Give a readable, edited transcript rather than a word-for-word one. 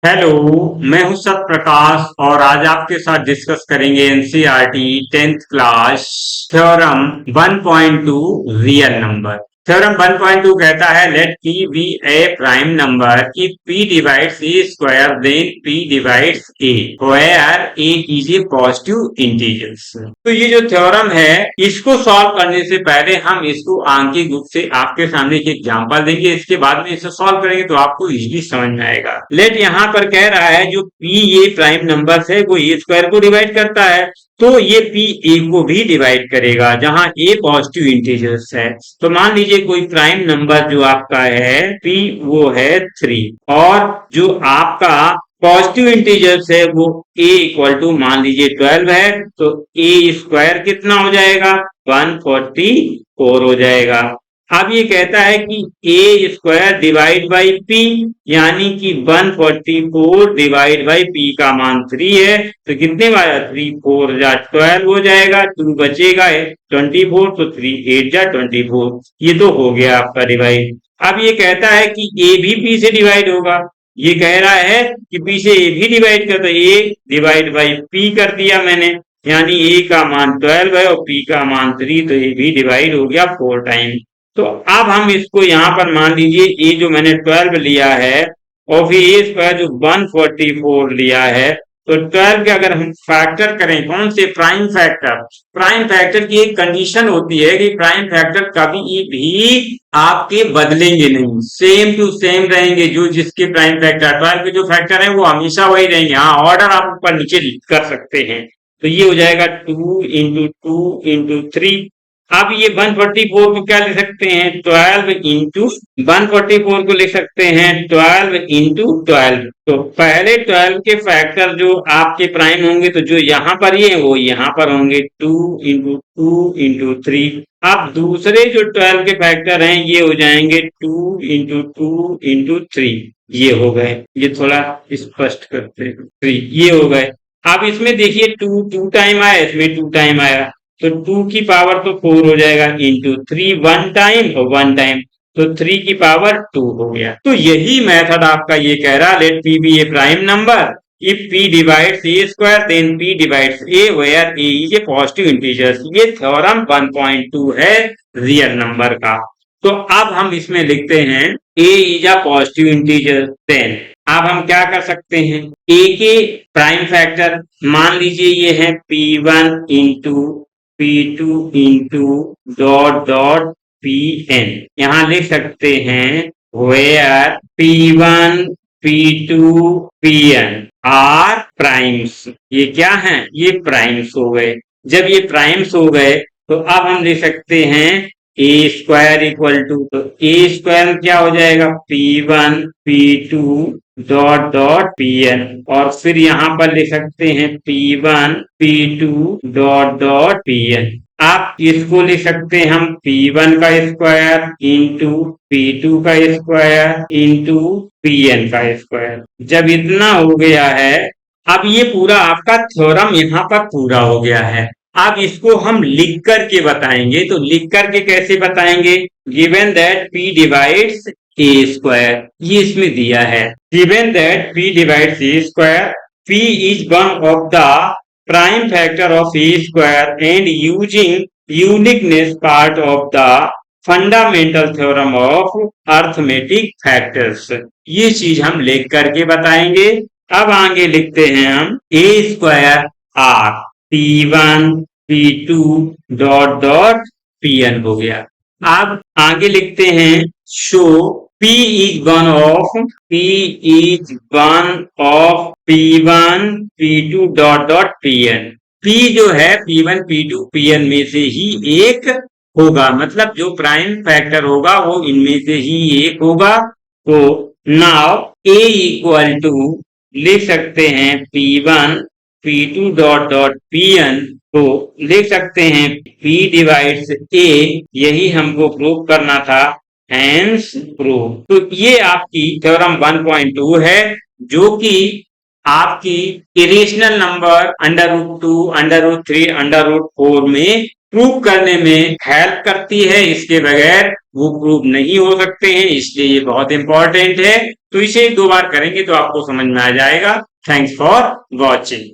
Hello. मैं हूं सत प्रकाश और आज आपके साथ डिस्कस करेंगे NCERT 10th class theorem 1.2 real number. Theorem 1.2 कहता है let p be a prime number if p divides a square then p divides a where a is a positive integers. तो ये जो थ्योरम है इसको सॉल्व करने से पहले हम इसको आंकिक रूप से आपके सामने एक एग्जांपल देंगे, इसके बाद में इसे सॉल्व करेंगे तो आपको इजीली समझ में आएगा। लेट यहाँ पर कह रहा है जो p ये प्राइम नंबर है वो a स्क्वायर को डिवाइड करता है तो ये p a को भी डिवाइड करेगा जहां a पॉजिटिव इंटीजर्स है। तो मान लीजिए कोई प्राइम नंबर जो आपका है p वो है 3 और जो आपका पॉजिटिव इंटीजर्स है वो a इक्वल टू मान लीजिए 12 है तो a स्क्वायर कितना हो जाएगा 144 हो जाएगा। अब ये कहता है कि a square divide by p यानी कि 144 डिवाइड बाई p का मान 3 है तो कितने बार 3 4 जा 12 हो जाएगा, 2 बचेगा 24 तो 3 8 जा 24। ये तो हो गया आपका डिवाइड। अब ये कहता है कि a भी p से डिवाइड होगा। ये कह रहा है कि p से a भी डिवाइड कर, तो a डिवाइड बाई p कर दिया मैंने, यानी a का मान 12 है और p का मान 3 तो a भी डिवाइड हो गया 4 टाइम। तो अब हम इसको यहाँ पर मान लीजिए ए जो मैंने 12 लिया है और फिर ए स्क्वायर जो 144 लिया है तो 12 के अगर हम फैक्टर करें कौन से प्राइम फैक्टर की एक कंडीशन होती है कि प्राइम फैक्टर कभी भी आपके बदलेंगे नहीं, सेम टू सेम रहेंगे। जो जिसके प्राइम फैक्टर 12 के जो फैक्टर है वो हमेशा वही रहेंगे। हाँ, ऑर्डर आप ऊपर नीचे कर सकते हैं। तो ये हो जाएगा 2 इंटू 2 इंटू 3। अब ये 144 को क्या लिख सकते हैं 12 इंटू 144 को लिख सकते हैं 12 इंटू 12। तो पहले 12 के फैक्टर जो आपके प्राइम होंगे तो जो यहाँ पर ये वो यहाँ पर होंगे 2 इंटू 2 इंटू 3। अब दूसरे जो 12 के फैक्टर हैं ये हो जाएंगे 2 इंटू 2 इंटू 3। ये हो गए, ये थोड़ा स्पष्ट करते हैं 3 ये हो गए। अब इसमें देखिए 2 टाइम आया, इसमें 2 टाइम आया तो 2 की पावर तो 4 हो जाएगा इंटू 3 1 टाइम और 1 टाइम तो 3 की पावर 2 हो गया। तो यही मेथड आपका ये कह रहा let p be a prime number if p divides a square then p divides a where a is a positive integers. ये थ्योरम 1.2 है रियल नंबर का। तो अब हम इसमें लिखते हैं a is a positive integer. Then अब हम क्या कर सकते हैं a के प्राइम फैक्टर मान लीजिए ये है p1 into P2 into dot dot Pn। यहाँ लिख सकते हैं where P1 P2 Pn are primes. ये क्या है ये प्राइम्स हो गए। जब ये प्राइम्स हो गए तो अब हम लिख सकते हैं ए स्क्वायर इक्वल टू, तो ए स्क्वायर क्या हो जाएगा P1 P2 dot dot Pn और फिर यहाँ पर लिख सकते हैं P1 P2 dot dot Pn। आप इसको लिख सकते हैं हम P1 का स्क्वायर इंटू P2 का स्क्वायर इंटू Pn का स्क्वायर। जब इतना हो गया है अब ये पूरा आपका थ्योरम यहाँ पर पूरा हो गया है। अब इसको हम लिख करके बताएंगे, तो लिख करके कैसे बताएंगे given that p divides a square, ये इसमें दिया है given that p divides a square p is one of the prime factor of a square and using uniqueness part of the fundamental theorem of arithmetic factors. ये चीज हम लिख करके बताएंगे। अब आगे लिखते हैं हम a square r P1 P2 dot dot Pn हो गया। अब आगे लिखते हैं show P is one of P1 P2 dot dot Pn। P जो है P1 P2 Pn में से ही एक होगा, मतलब जो प्राइम फैक्टर होगा वो इनमें से ही एक होगा। तो नाउ A इक्वल टू लिख सकते हैं P1 P2 dot dot Pn तो लिख सकते हैं P डिवाइड्स A, यही हमको प्रूव करना था, हेंस प्रूव। तो ये आपकी थ्योरम 1.2 है जो कि आपकी इरेशनल नंबर √2 √3 √4 में प्रूव करने में हेल्प करती है। इसके बगैर वो प्रूव नहीं हो सकते हैं, इसलिए ये बहुत इंपॉर्टेंट है। तो इसे 2 बार करेंगे तो आपको समझ में आ जाएगा। Thanks for watching.